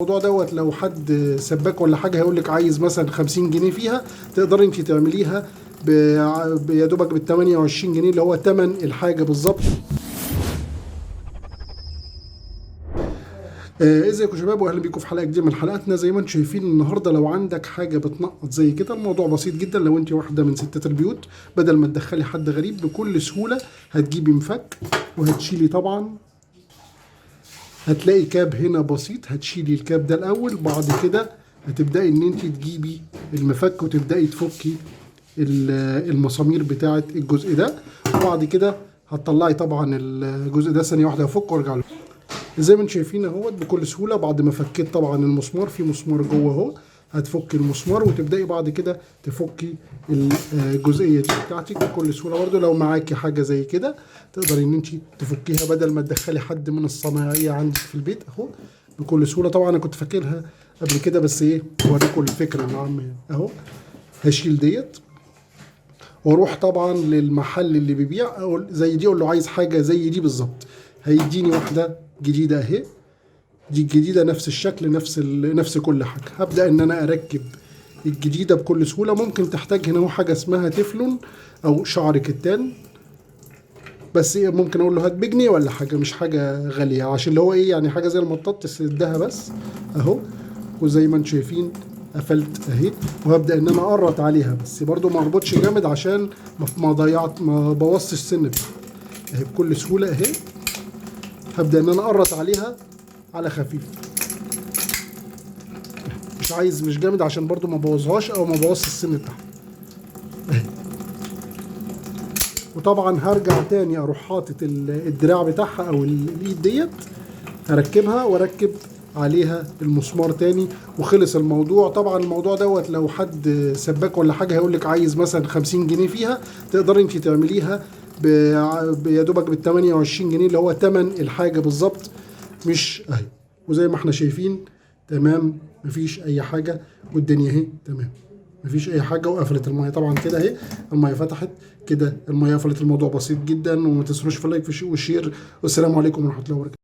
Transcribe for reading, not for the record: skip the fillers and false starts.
الموضوع دوت لو حد سباك ولا حاجه هيقول لك عايز مثلا 50 جنيه فيها، تقدري انت تعمليها يا دوبك بال 28 جنيه اللي هو ثمن الحاجه بالظبط. ازيكم يا شباب واهلا بيكم في حلقه جديده من حلقاتنا. زي ما انتم شايفين النهارده لو عندك حاجه بتنقط زي كده الموضوع بسيط جدا. لو انت واحده من ستات البيوت بدل ما تدخلي حد غريب بكل سهوله هتجيبي مفك وهتشيلي. طبعا هتلاقي كاب هنا بسيط، هتشيلي الكاب ده الاول، بعد كده هتبداي ان انت تجيبي المفك وتبداي تفكي المسامير بتاعه الجزء ده، وبعد كده هتطلعي طبعا الجزء ده ثانيه واحده هفكه وارجع له. زي ما انتم شايفين اهوت بكل سهوله. بعد ما فكيت طبعا المسمار، في مسمار جوه اهو، هتفكي المسمار وتبداي بعد كده تفكي الجزئيه دي بتاعتك بكل سهوله. برده لو معاكي حاجه زي كده تقدري ان انت تفكيها بدل ما تدخلي حد من الصنايعيه عندك في البيت اهو بكل سهوله. طبعا انا كنت فاكرها قبل كده بس ايه اوريكم الفكره العامه اهو. هشيل ديت واروح طبعا للمحل اللي بيبيع او زي دي، اقول له عايز حاجه زي دي بالظبط، هيديني واحده جديده اهي. دي الجديده نفس الشكل نفس كل حاجه. هبدا ان انا اركب الجديده بكل سهوله. ممكن تحتاج هنا حاجه اسمها تeflon او شعر كتان، بس إيه ممكن اقول له هات بجنيه ولا حاجه، مش حاجه غاليه، عشان اللي هو ايه يعني حاجه زي المطاط تسدها بس اهو. وزي ما انتم شايفين قفلت اهي، وهبدا ان انا اقرط عليها بس برضو ما اربطش جامد عشان ما بوظش السن بتاعها اهي بكل سهوله اهي. هبدا ان انا اقرط عليها على خفيف، مش جامد عشان برضو ما بوظهاش او ما بوظش السن بتاعها. وطبعا هرجع تاني اروح حاطط الدراع بتاعها او الايد ديت، هركبها واركب عليها المسمار تاني وخلص الموضوع. طبعا الموضوع دوت لو حد سباك ولا حاجه هيقول لك عايز مثلا 50 جنيه فيها، تقدري انت تعمليها يا دوبك بال 28 جنيه اللي هو ثمن الحاجه بالظبط. مش اهي، وزي ما احنا شايفين تمام، مفيش اي حاجه والدنيا اهي تمام، مفيش اي حاجه. وقفلت الميه طبعا كده اهي، الميه فتحت كده، الميه قفلت. الموضوع بسيط جدا، وما تنسوش في اللايك والشير، والسلام عليكم ورحمه الله وبركاته.